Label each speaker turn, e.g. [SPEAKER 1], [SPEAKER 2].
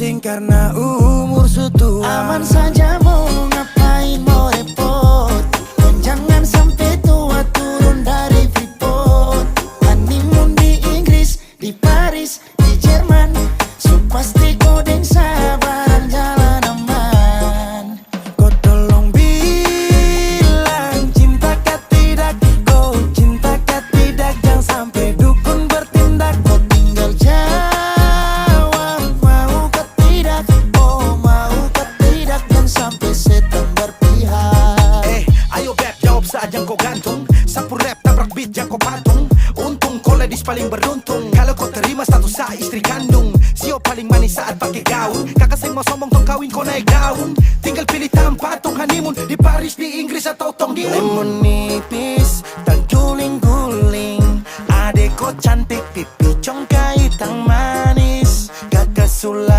[SPEAKER 1] pusing karena umur sudah.
[SPEAKER 2] Aman saja mau ngapain mau repot, dan jangan sampai tua turun dari Freeport. Honeymoon di Inggris, di Paris, di Jerman, so pasti kodeng sabaran jalan aman.
[SPEAKER 1] Kau tolong bilang cinta kah tidak, kau cinta kah tidak, jangan sampai dukun bertindak.
[SPEAKER 2] Kau tinggal jawab mau kah tidak, oh mau kah tidak, jangan sampai setan berpihak.
[SPEAKER 3] Ayo beb, jawab saja kau gantung. Sapu rap tabrak beat yang kau patung. Untung kau ladies paling beruntung kalau kau terima status sa istri kandung. Sio paling manis saat pakai gaun. Kakak saya mau sombong tong kawin kau naik daun. Tinggal pilih tempat tong honeymoon, di Paris, di Inggris atau tong di
[SPEAKER 1] Lemon nipis dan guling-guling, adek kau cantik pipi congkai tang manis. Kakak sulam